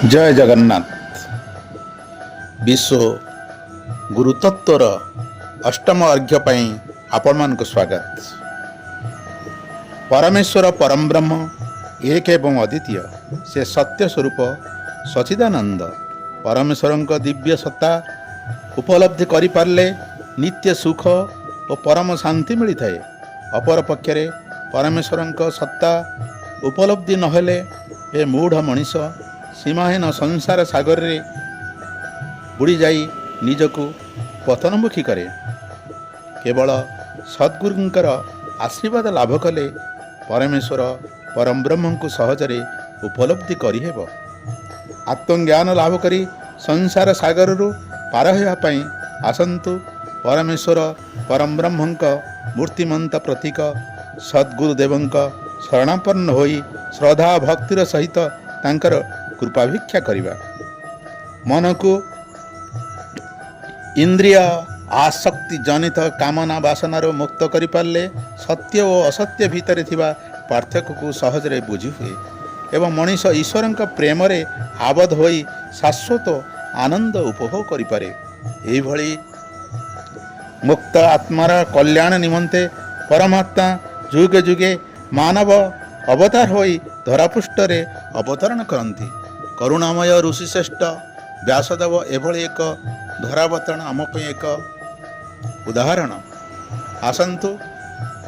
जय जगन्नाथ। विश्व गुरुतत्वर अष्टम अर्घ्य पाई आपण मान को स्वागत। परमेश्वर परम ब्रह्म एक एवं अद्वितीय से सत्य स्वरूप सच्चिदानंद परमेश्वर दिव्य सत्ता उपलब्धि करि पारले नित्य सुख और परम शांति मिलता है। अपर पक्षरे परमेश्वर सत्ता उपलब्धि नहेले ए मूढ़ मनीष सीमाहीन संसार सागर रे बुड़ी जाई निजकु पतनमुखी करे। केवल सद्गुरुंकर आशीर्वाद लाभ कले परमेश्वर परम ब्रह्म को सहजरे उपलब्धि करिहेब। आत्मज्ञान लाभ करी संसार सागर रु पार होया पई आसंतु परमेश्वर परम ब्रह्मंक मूर्तिमंत प्रतीक सद्गुरुदेवंक शरणापन्न होई श्रद्धा भक्तिर सहित तांकर कृपाभिक्षा करिबा। मन को इंद्रिय आसक्ति जनित कामना वासनार मुक्त करि पारले सत्य और असत्य भितर थिबा पार्थक्य को सहजरे बुझी हुए एवं मनीष ईश्वर प्रेम रे आबद्ध होई शाश्वत आनंद उपभोग करि पारे। एही भली मुक्त आत्मार कल्याण निमंते परमात्मा जुगे जुगे मानव अवतार होई धरापृष्ठ रे अवतरण करती। करुणामय ऋषि श्रेष्ठ व्यासदेव एभली एक धरावतरण आम एक उदाहरण। आसंतु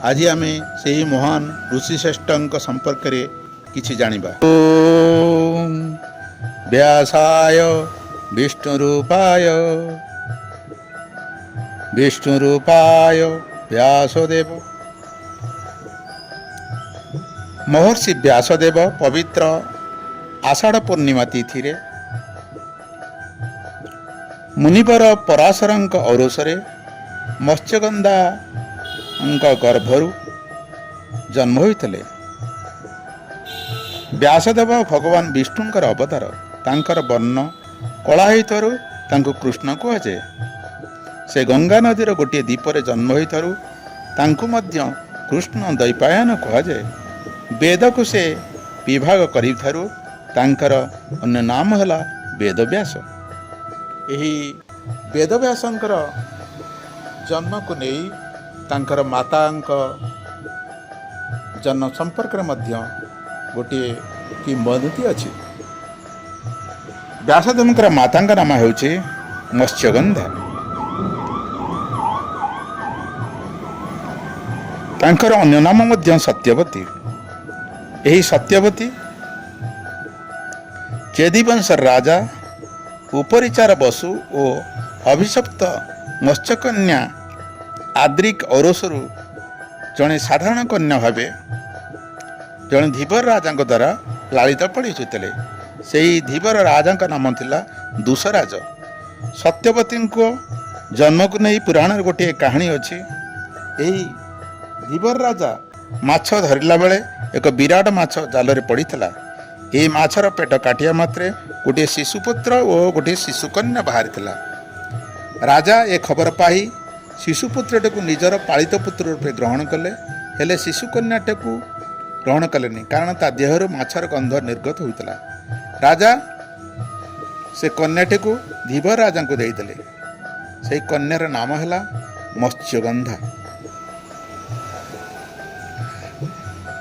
आज आम से महान ऋषि श्रेष्ठ संपर्क रे किछि जानिबा। ओम व्यासाय विष्णुरूपाय व्यासदेव। महर्षि व्यासदेव पवित्र आषाढ़ पूर्णिमा तिथि रे मुनिवर पराशरंक औरसरे मत्स्यगंधा गर्भरु जन्म होइतले। व्यासदेव भगवान विष्णुंकर अवतार। तांकर वर्ण कला होइतरु तांको कृष्ण कुहाଯାଏ। से गंगा नदीर गोटे द्वीपर जन्म होइतरु तांको मध्य कृष्ण द्वैपायन कुहाଯାଏ। वेद को से विभाग करिथारु तांकर अन्य नाम हला वेदव्यास। एही वेदव्यासंकर जन्म को नहीं तांकर मातांक जन्म संपर्क रे मध्य गोटे किंवदंती अछि। व्यासदेवंकर मातांक नाम हेउछि मत्स्यगंधा। तांकर अन्य नाम मध्य सत्यवती। यही सत्यवती चेदीवंश राजा उपरिचार बसु और अभिशप्त मत्स्यकन्या आद्रिक औरसरु जड़े साधारण कन्या भावे जड़े धीवर राजा द्वारा लालित पड़ी होते। से धीवर राजा नाम थिला दूसराज। सत्यवती को जन्म को नहीं पुराण गोटे कहानी अच्छी। यही धीवर राजा माछ धरला बेले एक विराट माछ जाल रे पड़ीथला। ए माछर पेट काटिया मात्रे गोटे शिशुपुत्र और गोटे शिशुकन्या बाहरी थिला। राजा ए खबर पाई शिशुपुत्रटे को निजर पालित पुत्र रूपे ग्रहण कले। हेले शिशुकन्याटे को ग्रहण कलेनी कारण ता देहर माछर गंध निर्गत होइतला। राजा से कन्याटे को धीवर राजा को देइदेले। से कन्यार नाम हला मत्स्यगंधा।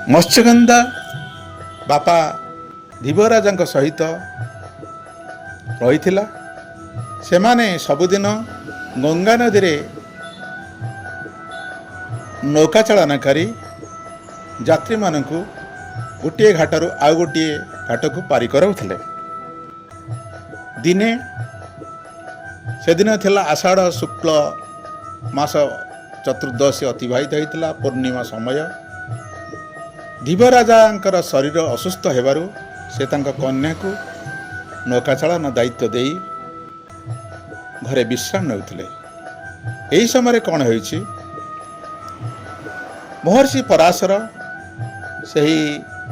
मत्स्यगंधा बापा धीवराजा सहित रही। सेमाने सबुदिन गंगा नदी रे नौका चालन करी यात्री मानकु गोटे घाटरू आउ गोटे घाट को पारी कराउथिले। दिने से दिन थिला आषाढ़ शुक्ल मास चतुर्दशी अतिबाहित होइतिला पूर्णिमा समय। धीवराजा शरीर असुस्थ हेबारु से तांका कन्या को नौकाचालन दायित्व देई घरे विश्राम नेउथिले। एही समय कौन होइछि महर्षि पराशर सही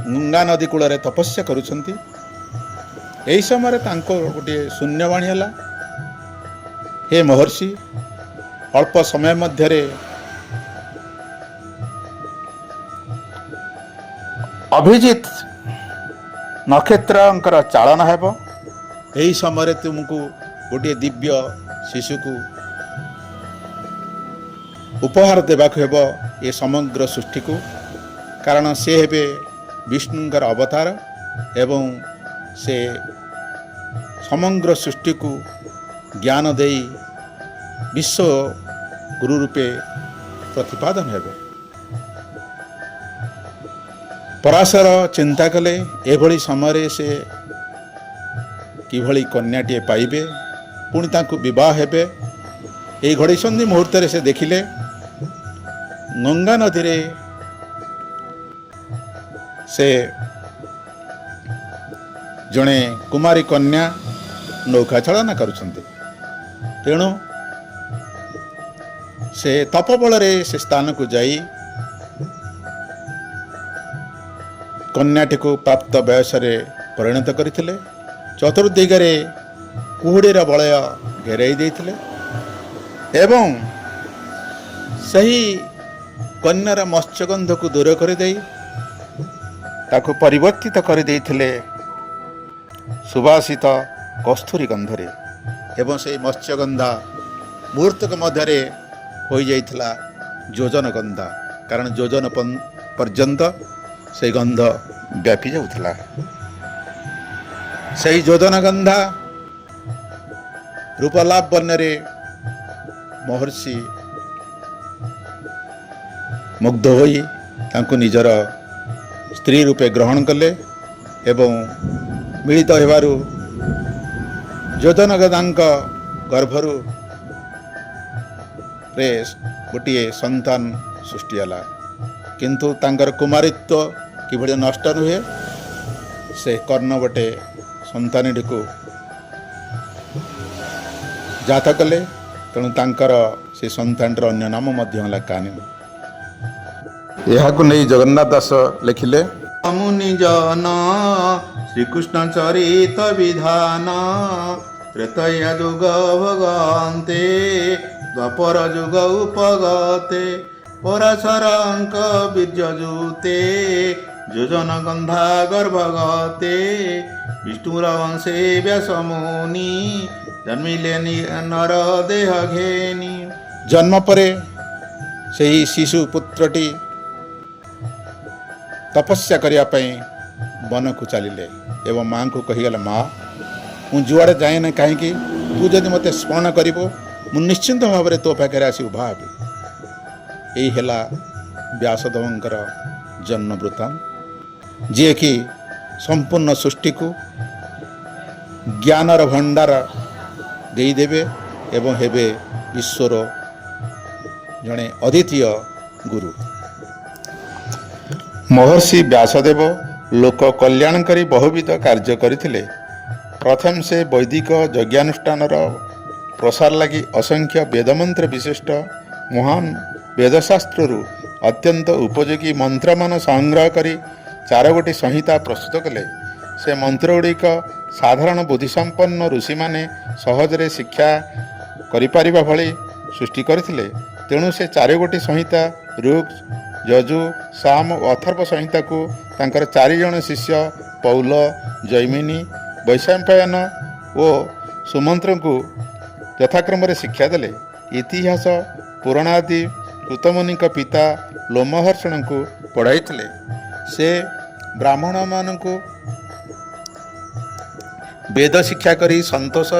गंगा नदी कूल रे तपस्या करुछंती। एही समय तांको गोटे शून्यवाणी हला, हे महर्षि अल्प समय मध्यरे अभिजित नक्षत्र चालन हेब ଏହି ସମୟରେ ତୁମକୁ ଗୋଟିଏ ଦିବ୍ୟ ଶିଶୁକୁ ଉପହାର ଦେବାକୁ ହେବ ଏ ସମଗ୍ର ସୃଷ୍ଟିକୁ, କାରଣ ସେ ହେବେ ବିଷ୍ଣୁଙ୍କର ଅବତାର ଏବଂ ସେ ସମଗ୍ର ସୃଷ୍ଟିକୁ ଜ୍ଞାନ ଦେଇ ବିଶ୍ୱ ଗୁରୁ ରୂପେ ପ୍ରତିପାଦନ ହେବେ। ପରାଶର ଚିନ୍ତା କଲେ ଏଭଳି ସମୟରେ ସେ କିଭଳି କନ୍ୟାଟିଏ ପାଇବେ, ପୁଣି ତାଙ୍କୁ ବିବାହ ହେବେ। ଏହି ଘଡ଼ିସନ୍ଧି ମୁହୂର୍ତ୍ତରେ ସେ ଦେଖିଲେ ଗଙ୍ଗା ନଦୀରେ ସେ ଜଣେ କୁମାରୀ କନ୍ୟା ନୌକା ଚାଳନା କରୁଛନ୍ତି। ତେଣୁ ସେ ତପବଳରେ ସେ ସ୍ଥାନକୁ ଯାଇ କନ୍ୟାଟିକୁ ପ୍ରାପ୍ତ ବୟସରେ ପରିଣତ କରିଥିଲେ। ଚତୁର୍ଦିଗରେ କୁହୁଡ଼ିର ବଳୟ ଘେରାଇ ଦେଇଥିଲେ ଏବଂ ସେହି କନ୍ୟାର ମତ୍ସ୍ୟଗନ୍ଧକୁ ଦୂର କରିଦେଇ ତାକୁ ପରିବର୍ତ୍ତିତ କରିଦେଇଥିଲେ ସୁବାସିତ କସ୍ତୁରୀ ଗନ୍ଧରେ, ଏବଂ ସେହି ମତ୍ସ୍ୟଗନ୍ଧା ମୁହୂର୍ତ୍ତକ ମଧ୍ୟରେ ହୋଇଯାଇଥିଲା ଯୋଜନ ଗନ୍ଧା, କାରଣ ଯୋଜନ ପର୍ଯ୍ୟନ୍ତ ସେହି ଗନ୍ଧ ବ୍ୟାପି ଯାଉଥିଲା। ସେହି ଯୋଜନ ଗନ୍ଧା ରୂପଲାବଣ୍ୟରେ ମହର୍ଷି ମୁଗ୍ଧ ହୋଇ ତାଙ୍କୁ ନିଜର ସ୍ତ୍ରୀ ରୂପେ ଗ୍ରହଣ କଲେ ଏବଂ ମିଳିତ ହେବାରୁ ଯୋଜନଗଦାଙ୍କ ଗର୍ଭରୁ ଗୋଟିଏ ସନ୍ତାନ ସୃଷ୍ଟି ହେଲା। କିନ୍ତୁ ତାଙ୍କର କୁମାରିତ୍ୱ କିଭଳି ନଷ୍ଟ ନୁହେଁ, ସେ କର୍ଣ୍ଣବଟେ ସନ୍ତାନଟିକୁ ଜାତ କଲେ। ତେଣୁ ତାଙ୍କର ସେ ସନ୍ତାନର ଅନ୍ୟ ନାମ ମଧ୍ୟ ହେଲା କାହ୍ନୁ। ଏହାକୁ ନେଇ ଜଗନ୍ନାଥ ଦାସ ଲେଖିଲେ, ମୁନି ଜନ ଶ୍ରୀକୃଷ୍ଣ ଚରିତ ବିଧାନ, ତ୍ରେତୟା ଯୁଗ ଭଗନ୍ତେ ଦ୍ୱାପର ଯୁଗ ଉପଗତେ, ପରାଶରଙ୍କ ବୀର୍ଯ୍ୟଜୁତେ ଯୋଜନ ଗନ୍ଧା ଗର୍ଭଗତେ, ବିଷ୍ଣୁର ବଂଶେ ବ୍ୟାସ ମୁନି ଜନ୍ମିଲେ ନର ଦେହ ଘେନି। ଜନ୍ମ ପରେ ସେହି ଶିଶୁ ପୁତ୍ରଟି ତପସ୍ୟା କରିବା ପାଇଁ ବନକୁ ଚାଲିଲେ ଏବଂ ମାଆଙ୍କୁ କହିଗଲେ, ମା, ମୁଁ ଯୁଆଡ଼େ ଯାଏ ନା କାହିଁକି, ତୁ ଯଦି ମୋତେ ସ୍ମରଣ କରିବୁ ମୁଁ ନିଶ୍ଚିନ୍ତ ଭାବରେ ତୋ ପାଖରେ ଆସି ଉଭା ହେବି। ଏହି ହେଲା ବ୍ୟାସଦେବଙ୍କର ଜନ୍ମ ବୃତ୍ତାନ୍ତ, ଯିଏକି ସମ୍ପୂର୍ଣ୍ଣ ସୃଷ୍ଟିକୁ ଜ୍ଞାନର ଭଣ୍ଡାର ଦେଇଦେବେ ଏବଂ ହେବେ ଈଶ୍ୱର ଜଣେ ଅଦ୍ୱିତୀୟ ଗୁରୁ। ମହର୍ଷି ବ୍ୟାସଦେବ ଲୋକ କଲ୍ୟାଣକାରୀ ବହୁବିଧ କାର୍ଯ୍ୟ କରିଥିଲେ। ପ୍ରଥମେ ସେ ବୈଦିକ ଯଜ୍ଞାନୁଷ୍ଠାନର ପ୍ରସାର ଲାଗି ଅସଂଖ୍ୟ ବେଦମନ୍ତ୍ର ବିଶିଷ୍ଟ ମହାନ ବେଦଶାସ୍ତ୍ରରୁ ଅତ୍ୟନ୍ତ ଉପଯୋଗୀ ମନ୍ତ୍ରମାନ ସଂଗ୍ରହ କରି 4ଗୋଟି ସଂହିତା ପ୍ରସ୍ତୁତ କଲେ। ସେ ମନ୍ତ୍ରଗୁଡ଼ିକ ସାଧାରଣ ବୁଦ୍ଧିସମ୍ପନ୍ନ ଋଷିମାନେ ସହଜରେ ଶିକ୍ଷା କରିପାରିବା ଭଳି ସୃଷ୍ଟି କରିଥିଲେ। ତେଣୁ ସେ 4ଗୋଟି ସଂହିତା ଋକ୍, ଯଜୁ, ସାମ ଓ ଅଥର୍ବ ସଂହିତାକୁ ତାଙ୍କର 4 ଜଣ ଶିଷ୍ୟ ପୌଲ, ଜୈମିନୀ, ବୈଶମ୍ପାୟନ ଓ ସୁମନ୍ତ୍ରଙ୍କୁ ଯଥାକ୍ରମରେ ଶିକ୍ଷା ଦେଲେ। ଇତିହାସ ପୁରାଣାଦି ଋତମୁନିଙ୍କ ପିତା ଲୋମହର୍ଷଣଙ୍କୁ ପଢ଼ାଇଥିଲେ। ସେ ବ୍ରାହ୍ମଣମାନଙ୍କୁ ବେଦ ଶିକ୍ଷା କରି ସନ୍ତୋଷ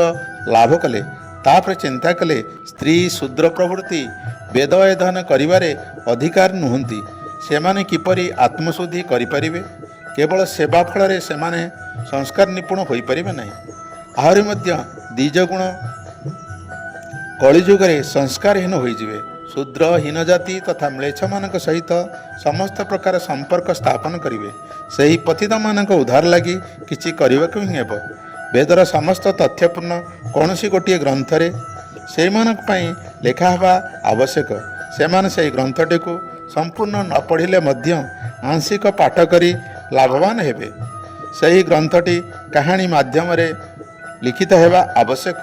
ଲାଭ କଲେ। ତାପରେ ଚିନ୍ତା କଲେ, ସ୍ତ୍ରୀ ଶୂଦ୍ର ପ୍ରଭୃତି ବେଦ ଅଧ୍ୟୟନ କରିବାରେ ଅଧିକାର ନୁହନ୍ତି। ସେମାନେ କିପରି ଆତ୍ମଶୁଦ୍ଧି କରିପାରିବେ? କେବଳ ସେବା ଫଳରେ ସେମାନେ ସଂସ୍କାର ନିପୁଣ ହୋଇପାରିବେ ନାହିଁ। ଆହୁରି ମଧ୍ୟ ଦ୍ୱିଜଗୁଣ କଳିଯୁଗରେ ସଂସ୍କାରହୀନ ହୋଇଯିବେ। ଶୂଦ୍ର, ହୀନଜାତି ତଥା ମ୍ଲେଚ୍ଛମାନଙ୍କ ସହିତ ସମସ୍ତ ପ୍ରକାର ସମ୍ପର୍କ ସ୍ଥାପନ କରିବେ। ସେହି ପତିତମାନଙ୍କ ଉଦ୍ଧାର ଲାଗି କିଛି କରିବାକୁ ହିଁ ହେବ। ବେଦର ସମସ୍ତ ତଥ୍ୟପୂର୍ଣ୍ଣ କୌଣସି ଗୋଟିଏ ଗ୍ରନ୍ଥରେ ସେମାନଙ୍କ ପାଇଁ ଲେଖା ହେବା ଆବଶ୍ୟକ। ସେମାନେ ସେହି ଗ୍ରନ୍ଥଟିକୁ ସମ୍ପୂର୍ଣ୍ଣ ନ ପଢ଼ିଲେ ମଧ୍ୟ ଆଂଶିକ ପାଠ କରି ଲାଭବାନ ହେବେ। ସେହି ଗ୍ରନ୍ଥଟି କାହାଣୀ ମାଧ୍ୟମରେ ଲିଖିତ ହେବା ଆବଶ୍ୟକ।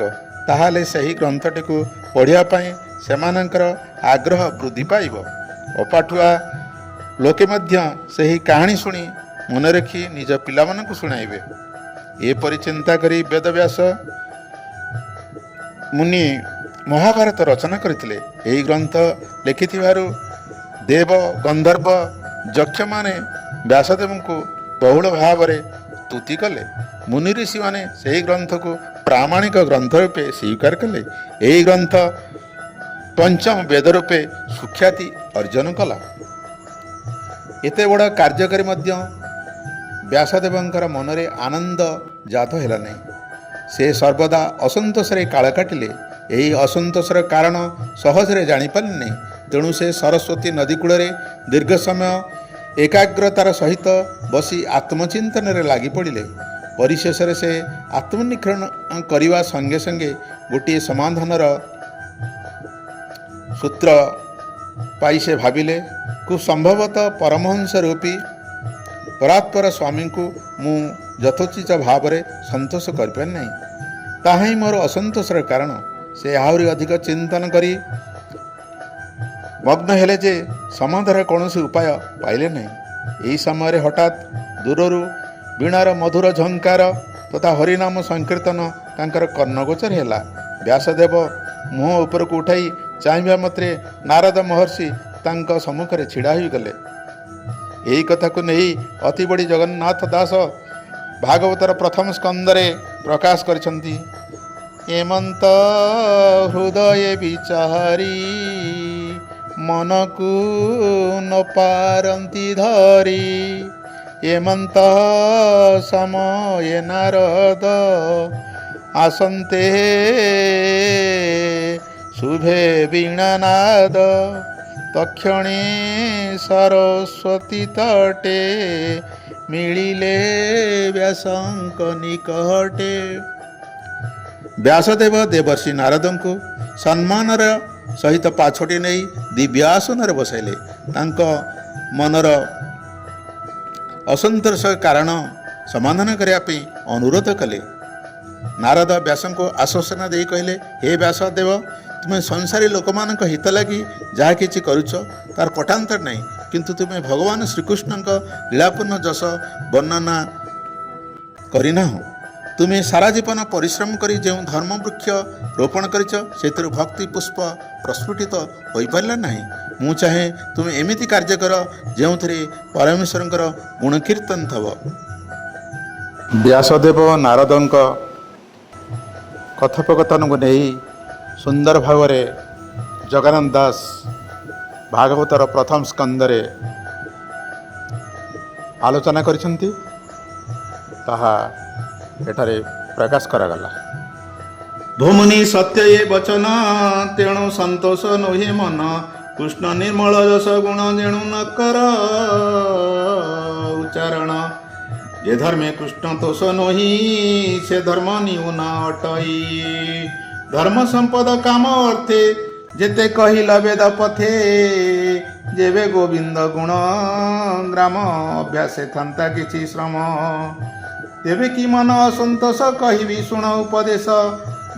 ତାହେଲେ ସେହି ଗ୍ରନ୍ଥଟିକୁ ପଢ଼ିବା ପାଇଁ ସେମାନଙ୍କର ଆଗ୍ରହ ବୃଦ୍ଧି ପାଇବ। ଅପାଠୁଆ ଲୋକେ ମଧ୍ୟ ସେହି କାହାଣୀ ଶୁଣି ମନେ ରଖି ନିଜ ପିଲାମାନଙ୍କୁ ଶୁଣାଇବେ। ଏପରି ଚିନ୍ତା କରି ବେଦବ୍ୟାସ ମୁନି ମହାଭାରତ ରଚନା କରିଥିଲେ। ଏହି ଗ୍ରନ୍ଥ ଲେଖିଥିବାରୁ ଦେବ, ଗନ୍ଧର୍ବ, ଯକ୍ଷମାନେ ବ୍ୟାସଦେବଙ୍କୁ ବହୁଳ ଭାବରେ ସ୍ତୁତି କଲେ। ମୁନି ଋଷିମାନେ ସେହି ଗ୍ରନ୍ଥକୁ ପ୍ରାମାଣିକ ଗ୍ରନ୍ଥ ରୂପେ ସ୍ୱୀକାର କଲେ। ଏହି ଗ୍ରନ୍ଥ ପଞ୍ଚମ ବେଦ ରୂପେ ସୁଖ୍ୟାତି ଅର୍ଜନ କଲା। ଏତେ ବଡ଼ କାର୍ଯ୍ୟକାରୀ ମଧ୍ୟ ବ୍ୟାସଦେବଙ୍କର ମନରେ ଆନନ୍ଦ ଜାତ ହେଲା ନାହିଁ। ସେ ସର୍ବଦା ଅସନ୍ତୋଷରେ କାଳ କାଟିଲେ। ଏହି ଅସନ୍ତୋଷର କାରଣ ସହଜରେ ଜାଣିପାରିଲେ ନାହିଁ। ତେଣୁ ସେ ସରସ୍ୱତୀ ନଦୀ କୂଳରେ ଦୀର୍ଘ ସମୟ ଏକାଗ୍ରତାର ସହିତ ବସି ଆତ୍ମଚିନ୍ତନରେ ଲାଗି ପଡ଼ିଲେ। ପରିଶେଷରେ ସେ ଆତ୍ମନିରୀକ୍ଷଣ କରିବା ସଙ୍ଗେ ସଙ୍ଗେ ଗୋଟିଏ ସମାଧାନର ସୂତ୍ର ପାଇ ସେ ଭାବିଲେ, କୁ ସମ୍ଭବତଃ ପରମହଂସ ରୂପୀ ପରାତ୍ପର ସ୍ୱାମୀଙ୍କୁ ମୁଁ ଯଥୋଚିତ ଭାବରେ ସନ୍ତୋଷ କରିପାରି ନାହିଁ। ତାହା ହିଁ ମୋର ଅସନ୍ତୋଷର କାରଣ। ସେ ଆହୁରି ଅଧିକ ଚିନ୍ତନ କରି ମଗ୍ନ ହେଲେ ଯେ ସମାଧାନର କୌଣସି ଉପାୟ ପାଇଲେ ନାହିଁ। ଏହି ସମୟରେ ହଠାତ୍ ଦୂରରୁ ବୀଣାର ମଧୁର ଝଙ୍କାର ତଥା ହରିନାମ ସଂକୀର୍ତ୍ତନ ତାଙ୍କର କର୍ଣ୍ଣଗୋଚର ହେଲା। ବ୍ୟାସଦେବ ମୁହଁ ଉପରକୁ ଉଠାଇ ଚାହିଁବା ମାତ୍ରେ ନାରଦ ମହର୍ଷି ତାଙ୍କ ସମ୍ମୁଖରେ ଛିଡ଼ା ହୋଇଗଲେ। ଏହି କଥାକୁ ନେଇ ଅତିବଡ଼ି ଜଗନ୍ନାଥ ଦାସ ଭାଗବତର ପ୍ରଥମ ସ୍କନ୍ଧରେ ପ୍ରକାଶ କରିଛନ୍ତି। ଏମନ୍ତ ହୃଦୟ ବିଚାରି ମନକୁ ନ ପାରନ୍ତି ଧରି, ଏମନ୍ତ ସମୟ ନାରଦ ଆସନ୍ତେ ଶୁଭେ ବୀଣାନାଦ, ତକ୍ଷଣେ ସରସ୍ୱତୀ ତଟେ ମିଳିଲେ ବ୍ୟାସଙ୍କ ନିକଟେ। ବ୍ୟାସଦେବ ଦେବର୍ଷି ନାରଦଙ୍କୁ ସମ୍ମାନର ସହିତ ପାଛୋଟି ନେଇ ଦିବ୍ୟ ଆସନରେ ବସାଇଲେ। ତାଙ୍କ ମନର ଅସନ୍ତୋଷ କାରଣ ସମାଧାନ କରିବା ପାଇଁ ଅନୁରୋଧ କଲେ। ନାରଦ ବ୍ୟାସଙ୍କୁ ଆଶ୍ୱାସନା ଦେଇ କହିଲେ, ହେ ବ୍ୟାସଦେବ, ତୁମେ ସଂସାରୀ ଲୋକମାନଙ୍କ ହିତ ଲାଗି ଯାହା କିଛି କରୁଛ ତାର ପଟାନ୍ତର ନାହିଁ। କିନ୍ତୁ ତୁମେ ଭଗବାନ ଶ୍ରୀକୃଷ୍ଣଙ୍କ ଲୀଳାପୂର୍ଣ୍ଣ ଯଶ ବର୍ଣ୍ଣନା କରିନାହଁ। ତୁମେ ସାରା ଜୀବନ ପରିଶ୍ରମ କରି ଯେଉଁ ଧର୍ମ ବୃକ୍ଷ ରୋପଣ କରିଛ ସେଥିରୁ ଭକ୍ତି ପୁଷ୍ପ ପ୍ରସ୍ଫୁଟିତ ହୋଇପାରିଲା ନାହିଁ। ମୁଁ ଚାହେଁ ତୁମେ ଏମିତି କାର୍ଯ୍ୟ କର ଯେଉଁଥିରେ ପରମେଶ୍ୱରଙ୍କର ଗୁଣକୀର୍ତ୍ତନ ଥବ। ବ୍ୟାସଦେବ ନାରଦଙ୍କ କଥୋପକଥନକୁ ନେଇ ସୁନ୍ଦର ଭାବରେ ଜଗନ୍ନାଥ ଦାସ ଭାଗବତର ପ୍ରଥମ ସ୍କନ୍ଧରେ ଆଲୋଚନା କରିଛନ୍ତି। ତାହା ଏଠାରେ ପ୍ରକାଶ କରାଗଲା। ଭୂମୁନି ସତ୍ୟ ଏ ବଚନ, ତେଣୁ ସନ୍ତୋଷ ନୁହେଁ ମନ। କୃଷ୍ଣ ନିର୍ମଳ ଯଶ ଗୁଣ ଯେଣୁ ନ କର ଉଚ୍ଚାରଣ। ଯେ ଧର୍ମେ କୃଷ୍ଣ ତୋଷ ନୁହିଁ, ସେ ଧର୍ମ ନିଉନ ଅଟଇ। ଧର୍ମ ସମ୍ପଦ କାମ ଅର୍ଥେ, ଯେତେ କହିଲ ବେଦ ପଥେ। ଯେବେ ଗୋବିନ୍ଦ ଗୁଣ ଗ୍ରାମ, ଅଭ୍ୟାସେ ଥାନ୍ତା କିଛି ଶ୍ରମ। ତେବେ କି ମନ ଅସନ୍ତୋଷ, କହିବି ଶୁଣ ଉପଦେଶ।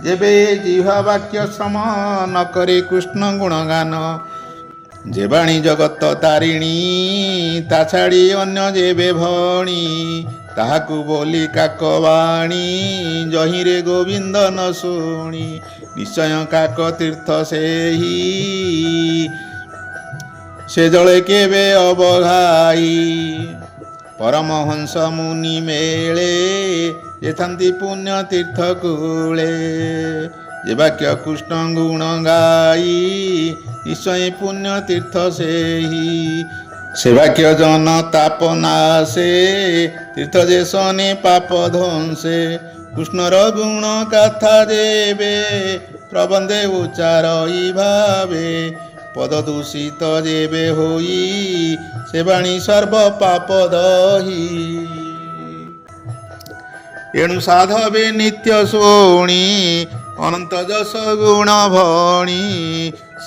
ଯେବେ ଜିହ୍ୱା ବାକ୍ୟ ଶ୍ରମ, ନ କରେ କୃଷ୍ଣ ଗୁଣଗାନ। ଯେ ବାଣୀ ଜଗତ ତାରିଣୀ, ତା ଛାଡ଼ି ଅନ୍ୟ ଯେବେ ଭଣୀ। ତାହାକୁ ବୋଲି କାକ ବାଣୀ, ଯହିଁରେ ଗୋବିନ୍ଦ ନ ଶୁଣି। ନିଶ୍ଚୟ କାକ ତୀର୍ଥ ସେହି, ସେ ଜଳେ କେବେ ଅବଘାଇ। ପରମହଂସ ମୁନି ମେଳେ, ଯେଥାନ୍ତି ପୁଣ୍ୟ ତୀର୍ଥ କୂଳେ। ଯେ ବାକ୍ୟ କୃଷ୍ଣ ଗୁଣ ଗାଇ, ନିଶ୍ଚୟ ପୁଣ୍ୟ ତୀର୍ଥ ସେହି। ସେ ବାକ୍ୟ ଜନ ତାପ ନାଶେ, ତୀର୍ଥ ଯେ ଶନେ ପାପ ଧ୍ୱଂସେ। କୃଷ୍ଣର ଗୁଣ ଗାଥା ଯେବେ, ପ୍ରବନ୍ଧେ ଉଚ୍ଚାରଇ ଭାବେ। ପଦ ଦୂଷିତ ଯେବେ ହୋଇ, ସେ ବାଣୀ ସର୍ବ ପାପ ଦହି। ଏଣୁ ସାଧବେ ନିତ୍ୟ ଶୁଣି, ଅନନ୍ତ ଯଶ ଗୁଣ ଭଣି।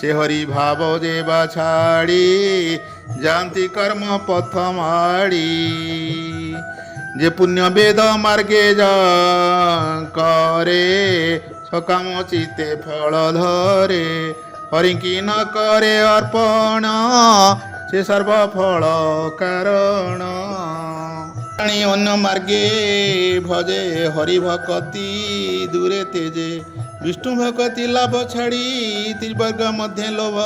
ସେ ହରି ଭାବ ଯେବା ଛାଡ଼ି, ଯାଆନ୍ତି କର୍ମ ପଥ ମାଡ଼ି। ଯେ ପୁଣ୍ୟ ବେଦ ମାର୍ଗେ କରେ, ସକାମ ଚିତେ ଫଳ ଧରେ। ହରିକି ନ କରେ ଅର୍ପଣ, ସେ ସର୍ବ ଫଳ କାରଣ। प्राणी अन्य मार्गे भजे हरि भक्ति दूरे तेजे विष्णु भक्ति लाभ छाड़ी त्रिवर्ग मध्य लोभ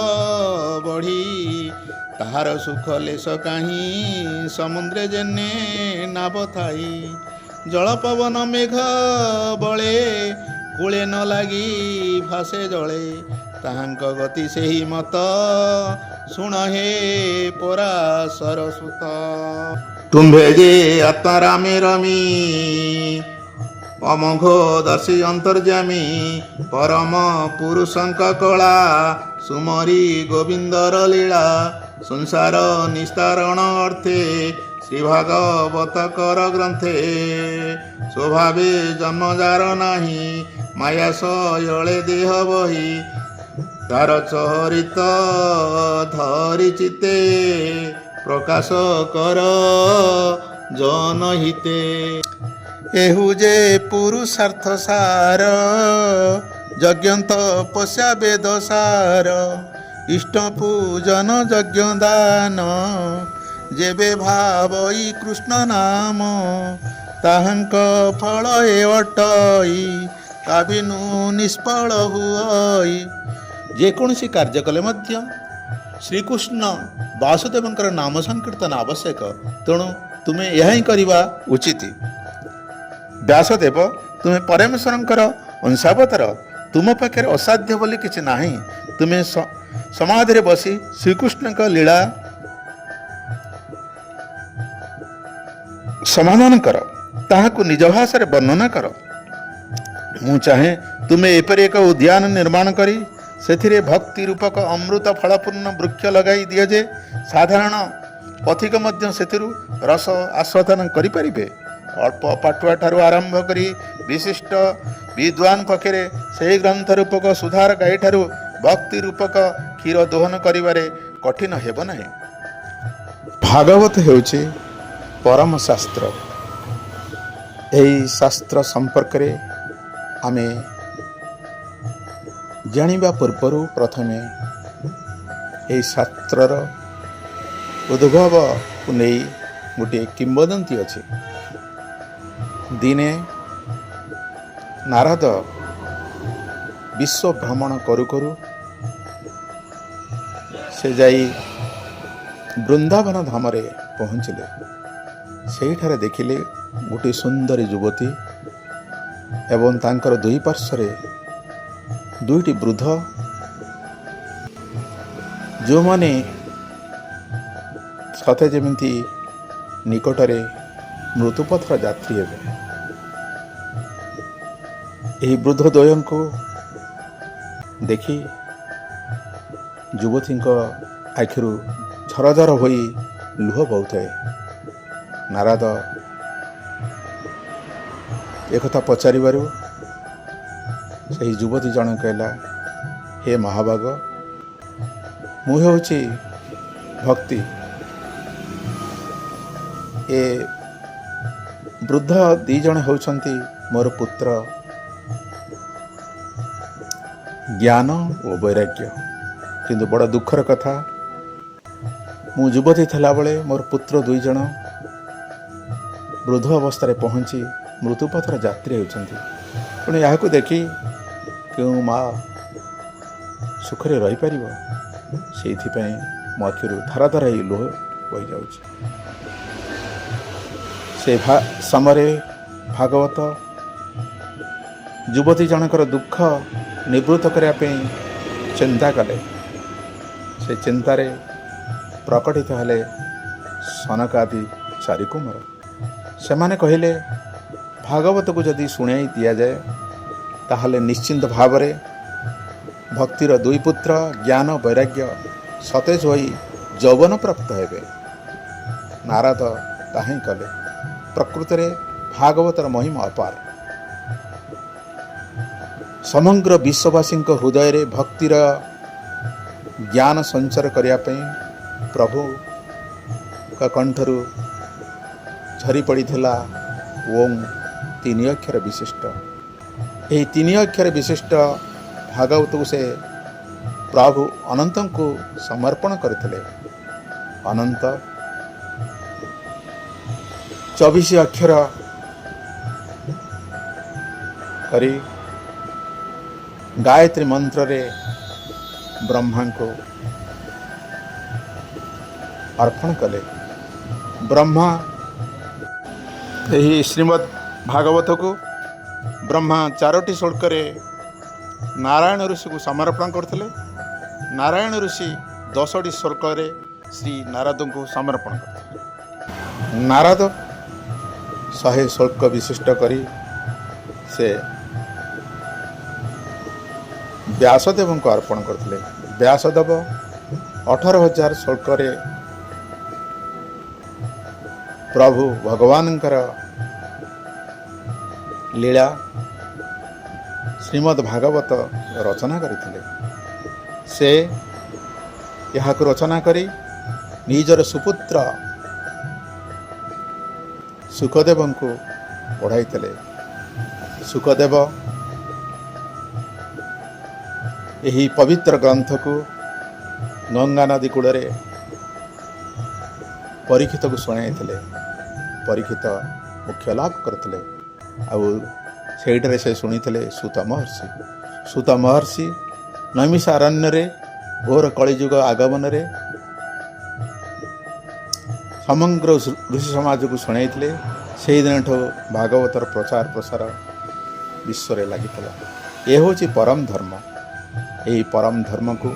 बढ़ी ताहार सुख लेश काहीं समुद्रे जेने नाव थाई जल पवन मेघ बळे कूले न लागी भासे जळे ताहांक गति सेही मत शुण हे पराशर सुत तुम्भे जे आत्मारामे रमी अमोघ दर्शी अंतर्जामी परम पुरुषंक कला सुमरी गोविंदर लीला संसार निस्तारण अर्थे श्री भागवत कर ग्रंथे स्वभावे जन्मजार नाही माया सयळे देह बही तार चरित धरि चिते प्रकाश कर जनहिते एहु जे पुरुषार्थ सार यज्ञ तपस्या वेद सार इष्ट पूजन यज्ञ दान जेबे भावई कृष्ण नाम ताहांक फल हे अटई काबिनु निष्फल हुई जेकोसी कार्य कले मध्य श्रीकृष्ण वासुदेवंकर नाम संकीर्तन आवश्यक तेणु तुमे यह ही करवा उचित व्यासदेव तुम्हें परमेश्वरंकर अंशावतार तुम पाखे असाध्य बोली किछि नाही तुम्हें समाधि रे बसी श्रीकृष्ण का लीला समाधान कर ताहाकु निज भाषा रे वर्णना कर मु चाहे तुम्हें एपरि एक उद्यान निर्माण करी सेथिरे भक्ति रूपक अमृत फलपूर्ण वृक्ष लगाई दिए जे साधारण पथिक मध्य सेथिरु रस आस्वादन करिपारिबे अल्प पाठुआ ठारू आरंभ करी विशिष्ट विद्वान पक्षरे सही ग्रंथ रूपक सुधार गाई ठारू भक्ति रूपक क्षीर दोहन करिबारे कठिन हेब नाही भागवत हेउछि परम शास्त्र एही शास्त्र संपर्क रे आमे जानिबा पूर्व प्रथमे यही शास्त्रर उद्भव को नहीं गोटे किंवदंती अच्छे दिने नारद विश्व भ्रमण करू करू से जाई वृंदावन धाम रे पहुँचले सेठारे देखिले गोटे सुंदरी युवती एवं तांकर दुई पार्श्वरे दुईटी वृद्ध जो माने सते जेमिति निकटरे मृत्युपथर यात्री हेबे एही वृद्ध द्वयं को देखि युवती आखिरु झरझर होई लुह बहुଥାଏ नारद एकथा पचारिबारु ସେହି ଯୁବତୀ ଜଣେ କହିଲା हे महाभाग ମୁଁ ହେଉଛି ଭକ୍ତି ଏ ବୃଦ୍ଧ ଦି ଜଣ ହେଉଛନ୍ତି ମୋର ପୁତ୍ର ଜ୍ଞାନ ଓ ବୈରାଗ୍ୟ କିନ୍ତୁ ବଡ଼ ଦୁଃଖର କଥା ମୁଁ ଯୁବତୀ ଥିଲାବେଳେ ମୋର ପୁତ୍ର ଦୁଇ ଜଣ ବୃଦ୍ଧ ଅବସ୍ଥାରେ ପହଞ୍ଚି ମୃତ୍ୟୁପଥର ଯାତ୍ରୀ ହେଉଛନ୍ତି ତେଣୁ ଏହାକୁ ଦେଖି କେଉଁ ମା ସୁଖରେ ରହିପାରିବ ସେଇଥିପାଇଁ ମୋ ଆଖିରୁ ଧାର ଧାର ହେଇ ଲୁହ ବହିଯାଉଛି ସେ ସମୟରେ ଭାଗବତ ଯୁବତୀ ଜଣଙ୍କର ଦୁଃଖ ନିବୃତ୍ତ କରିବା ପାଇଁ ଚିନ୍ତା କଲେ ସେ ଚିନ୍ତାରେ ପ୍ରକଟିତ ହେଲେ ସନକାଦି ଚାରିକୁମାର ସେମାନେ କହିଲେ ଭାଗବତକୁ ଯଦି ଶୁଣାଇ ଦିଆଯାଏ ତାହେଲେ ନିଶ୍ଚିନ୍ତ ଭାବରେ ଭକ୍ତିର ଦୁଇ ପୁତ୍ର ଜ୍ଞାନ ବୈରାଗ୍ୟ ସତେଜ ହୋଇ ଯୌବନ ପ୍ରାପ୍ତ ହେବେ ନାରଦ ତାହା ହିଁ କଲେ ପ୍ରକୃତରେ ଭାଗବତର ମହିମା ଅପାର ସମଗ୍ର ବିଶ୍ୱବାସୀଙ୍କ ହୃଦୟରେ ଭକ୍ତିର ଜ୍ଞାନ ସଞ୍ଚାର କରିବା ପାଇଁ ପ୍ରଭୁଙ୍କ କଣ୍ଠରୁ ଝରି ପଡ଼ିଥିଲା ଓಂ ତିନି ଅକ୍ଷର ବିଶିଷ୍ଟ ଏହି ତିନି ଅକ୍ଷର ବିଶିଷ୍ଟ ଭାଗବତକୁ ସେ ପ୍ରଭୁ ଅନନ୍ତଙ୍କୁ ସମର୍ପଣ କରିଥିଲେ ଅନନ୍ତ 24 ଅକ୍ଷର କରି ଗାୟତ୍ରୀ ମନ୍ତ୍ରରେ ବ୍ରହ୍ମାଙ୍କୁ ଅର୍ପଣ କଲେ। ବ୍ରହ୍ମା ଏହି ଶ୍ରୀମଦ୍ ଭାଗବତକୁ ବ୍ରହ୍ମା 4ଟି ଶ୍ଲୋକରେ ନାରାୟଣ ଋଷିକୁ ସମର୍ପଣ କରିଥିଲେ। ନାରାୟଣ ଋଷି 10ଟି ଶ୍ଲୋକରେ ଶ୍ରୀ ନାରଦଙ୍କୁ ସମର୍ପଣ କରିଥିଲେ। ନାରଦ 100 ଶ୍ଲୋକ ବିଶିଷ୍ଟ କରି ସେ ବ୍ୟାସଦେବଙ୍କୁ ଅର୍ପଣ କରିଥିଲେ। ବ୍ୟାସଦେବ 18,000 ଶ୍ଲୋକରେ ପ୍ରଭୁ ଭଗବାନଙ୍କର ଲୀଳା ଶ୍ରୀମଦ୍ ଭାଗବତ ରଚନା କରିଥିଲେ। ସେ ଏହାକୁ ରଚନା କରି ନିଜର ସୁପୁତ୍ର ସୁଖଦେବଙ୍କୁ ପଢ଼ାଇଥିଲେ। ସୁଖଦେବ ଏହି ପବିତ୍ର ଗ୍ରନ୍ଥକୁ ଗଙ୍ଗା ନଦୀ କୂଳରେ ପରୀକ୍ଷିତକୁ ଶୁଣାଇଥିଲେ। ପରୀକ୍ଷିତ ମୋକ୍ଷ ଲାଭ କରିଥିଲେ। ଆଉ ସେଇଠାରେ ସେ ଶୁଣିଥିଲେ ସୂତ ମହର୍ଷି। ସୂତ ମହର୍ଷି ନୈମିଷାରଣ୍ୟରେ ଘୋର କଳିଯୁଗ ଆଗମନରେ ସମଗ୍ର ଋଷି ସମାଜକୁ ଶୁଣାଇଥିଲେ। ସେହିଦିନଠୁ ଭାଗବତର ପ୍ରଚାର ପ୍ରସାର ବିଶ୍ୱରେ ଲାଗିଥିଲା। ଏ ହେଉଛି ପରମ ଧର୍ମ। ଏହି ପରମ ଧର୍ମକୁ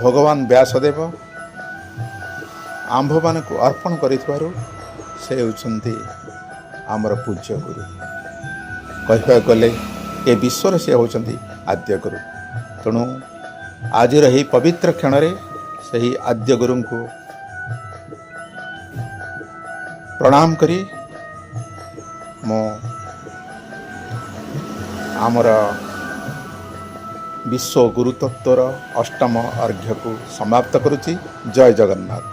ଭଗବାନ ବ୍ୟାସଦେବ ଆମ୍ଭମାନଙ୍କୁ ଅର୍ପଣ କରିଥିବାରୁ ସେ ହେଉଛନ୍ତି ଆମର ପୂଜ୍ୟ ଗୁରୁ। କହିବାକୁ ଗଲେ ଏ ବିଶ୍ୱରେ ସେ ହେଉଛନ୍ତି ଆଦ୍ୟ ଗୁରୁ। ତେଣୁ ଆଜିର ଏହି ପବିତ୍ର କ୍ଷଣରେ ସେହି ଆଦ୍ୟ ଗୁରୁଙ୍କୁ ପ୍ରଣାମ କରି ମୁଁ ଆମର ବିଶ୍ୱ ଗୁରୁତତ୍ତ୍ୱର ଅଷ୍ଟମ ଅର୍ଘ୍ୟକୁ ସମାପ୍ତ କରୁଛି। ଜୟ ଜଗନ୍ନାଥ।